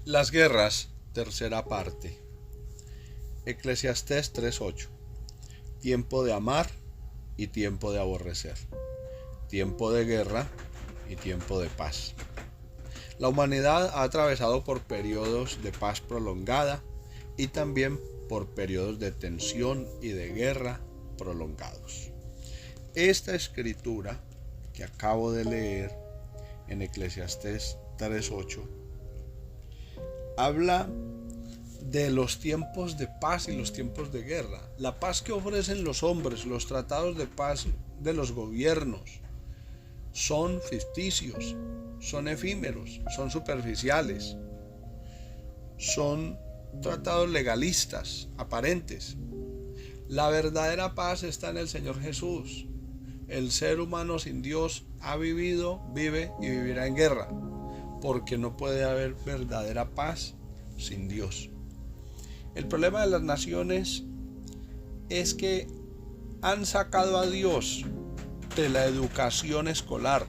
Las guerras, tercera parte. Eclesiastés 3:8. Tiempo de amar y tiempo de aborrecer. Tiempo de guerra y tiempo de paz. La humanidad ha atravesado por periodos de paz prolongada y también por periodos de tensión y de guerra prolongados. Esta escritura que acabo de leer en Eclesiastés 3:8 habla de los tiempos de paz y los tiempos de guerra. La paz que ofrecen los hombres, los tratados de paz de los gobiernos, son ficticios, son efímeros, son superficiales, son tratados legalistas, aparentes. La verdadera paz está en el Señor Jesús. El ser humano sin Dios ha vivido, vive y vivirá en guerra, porque no puede haber verdadera paz sin Dios. El problema de las naciones es que han sacado a Dios de la educación escolar,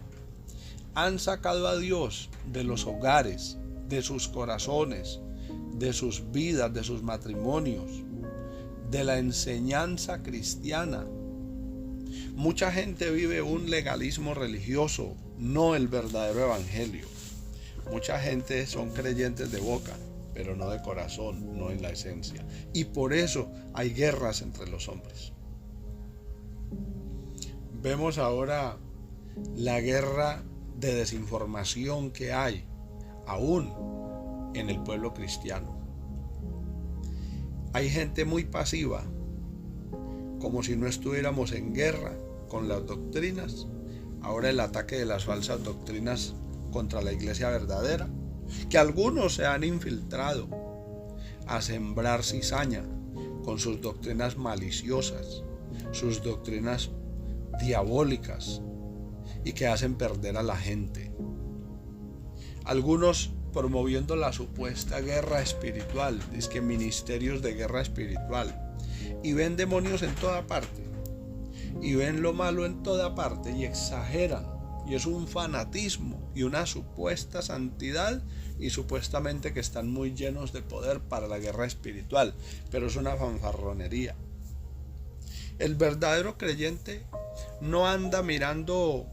han sacado a Dios de los hogares, de sus corazones, de sus vidas, de sus matrimonios, de la enseñanza cristiana. Mucha gente vive un legalismo religioso, no el verdadero evangelio. Mucha gente son creyentes de boca, pero no de corazón, no en la esencia. Y por eso hay guerras entre los hombres. Vemos ahora la guerra de desinformación que hay aún en el pueblo cristiano. Hay gente muy pasiva, como si no estuviéramos en guerra con las doctrinas. Ahora el ataque de las falsas doctrinas contra la iglesia verdadera, que algunos se han infiltrado a sembrar cizaña con sus doctrinas maliciosas, sus doctrinas diabólicas, y que hacen perder a la gente. Algunos promoviendo la supuesta guerra espiritual, es que ministerios de guerra espiritual, y ven demonios en toda parte, y ven lo malo en toda parte, y exageran, y es un fanatismo y una supuesta santidad, y supuestamente que están muy llenos de poder para la guerra espiritual, pero es una fanfarronería. El verdadero creyente no anda mirando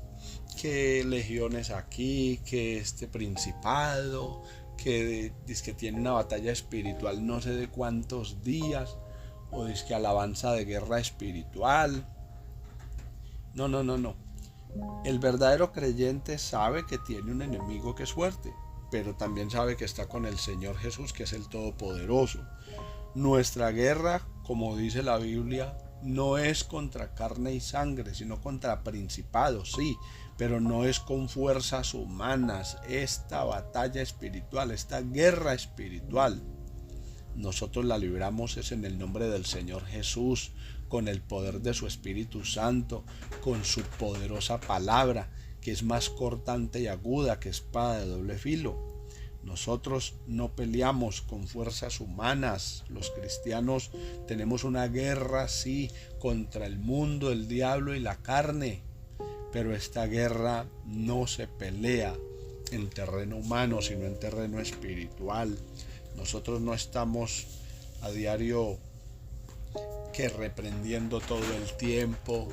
que legiones aquí, que este principado, que dice que tiene una batalla espiritual no sé de cuántos días, o dice que alabanza de guerra espiritual. No. El verdadero creyente sabe que tiene un enemigo que es fuerte, pero también sabe que está con el Señor Jesús, que es el Todopoderoso. Nuestra guerra, como dice la Biblia, no es contra carne y sangre, sino contra principados, sí, pero no es con fuerzas humanas. Esta batalla espiritual, esta guerra espiritual, nosotros la libramos es en el nombre del Señor Jesús, con el poder de su Espíritu Santo, con su poderosa palabra, que es más cortante y aguda que espada de doble filo. Nosotros no peleamos con fuerzas humanas. Los cristianos tenemos una guerra, sí, contra el mundo, el diablo y la carne, pero esta guerra no se pelea en terreno humano, sino en terreno espiritual. Nosotros no estamos a diario que reprendiendo todo el tiempo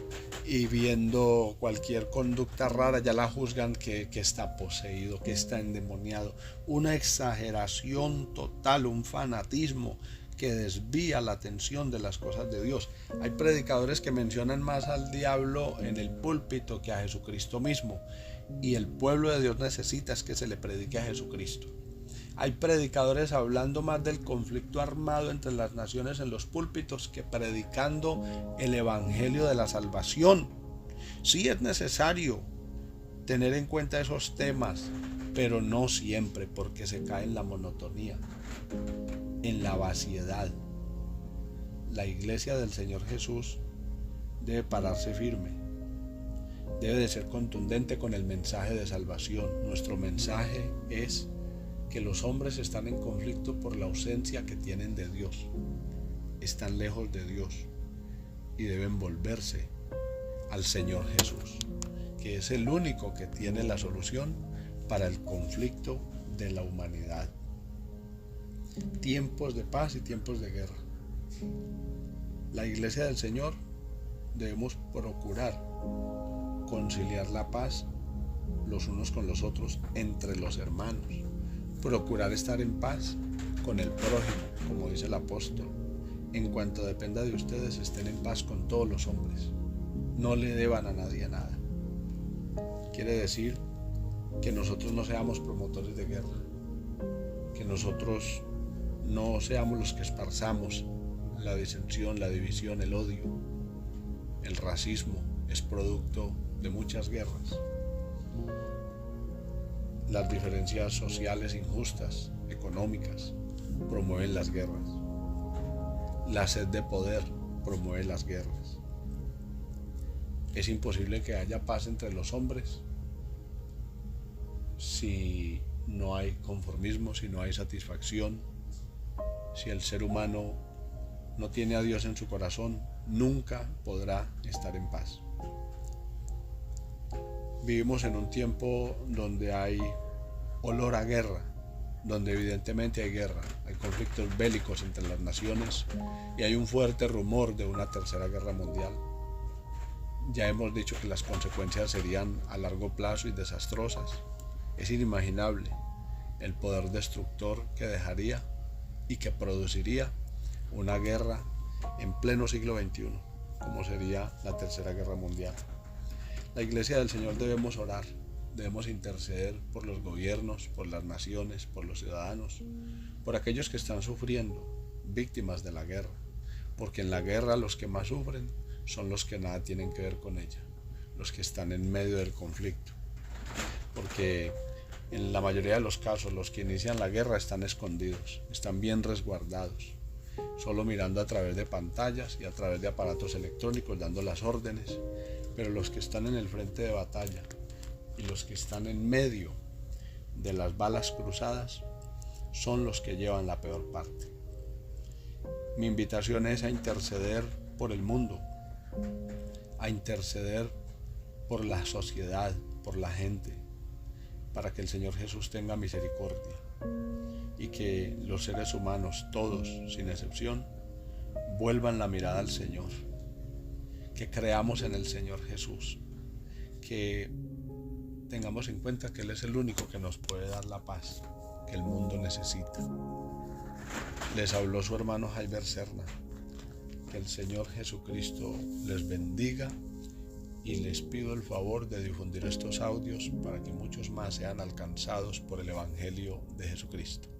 y viendo cualquier conducta rara, ya la juzgan que está poseído, que está endemoniado. Una exageración total, un fanatismo que desvía la atención de las cosas de Dios. Hay predicadores que mencionan más al diablo en el púlpito que a Jesucristo mismo, y el pueblo de Dios necesita es que se le predique a Jesucristo. Hay predicadores hablando más del conflicto armado entre las naciones en los púlpitos que predicando el evangelio de la salvación. Sí es necesario tener en cuenta esos temas, pero no siempre, porque se cae en la monotonía, en la vaciedad. La iglesia del Señor Jesús debe pararse firme, debe de ser contundente con el mensaje de salvación. Nuestro mensaje es que los hombres están en conflicto por la ausencia que tienen de Dios, están lejos de Dios y deben volverse al Señor Jesús, que es el único que tiene la solución para el conflicto de la humanidad. tiempos de paz y tiempos de guerra. La Iglesia del Señor debemos procurar conciliar la paz los unos con los otros entre los hermanos, procurar estar en paz con el prójimo, como dice el apóstol. En cuanto dependa de ustedes, estén en paz con todos los hombres, no le deban a nadie nada. Quiere decir que nosotros no seamos promotores de guerra, que nosotros no seamos los que esparzamos la disensión, la división, el odio. El racismo es producto de muchas guerras. Las diferencias sociales injustas, económicas, promueven las guerras. La sed de poder promueve las guerras. Es imposible que haya paz entre los hombres si no hay conformismo, si no hay satisfacción, si el ser humano no tiene a Dios en su corazón, nunca podrá estar en paz. Vivimos en un tiempo donde hay olor a guerra, donde evidentemente hay guerra, hay conflictos bélicos entre las naciones y hay un fuerte rumor de una tercera guerra mundial. Ya hemos dicho que las consecuencias serían a largo plazo y desastrosas. Es inimaginable el poder destructor que dejaría y que produciría una guerra en pleno siglo XXI, como sería la tercera guerra mundial. La Iglesia del Señor debemos orar, debemos interceder por los gobiernos, por las naciones, por los ciudadanos, por aquellos que están sufriendo, víctimas de la guerra, porque en la guerra los que más sufren son los que nada tienen que ver con ella, los que están en medio del conflicto, porque en la mayoría de los casos los que inician la guerra están escondidos, están bien resguardados, solo mirando a través de pantallas y a través de aparatos electrónicos dando las órdenes, pero los que están en el frente de batalla y los que están en medio de las balas cruzadas son los que llevan la peor parte. Mi invitación es a interceder por el mundo, a interceder por la sociedad, por la gente, para que el Señor Jesús tenga misericordia y que los seres humanos, todos sin excepción, vuelvan la mirada al Señor, que creamos en el Señor Jesús, que tengamos en cuenta que Él es el único que nos puede dar la paz que el mundo necesita. Les habló su hermano Jaiber Serna. Que el Señor Jesucristo les bendiga y les pido el favor de difundir estos audios para que muchos más sean alcanzados por el Evangelio de Jesucristo.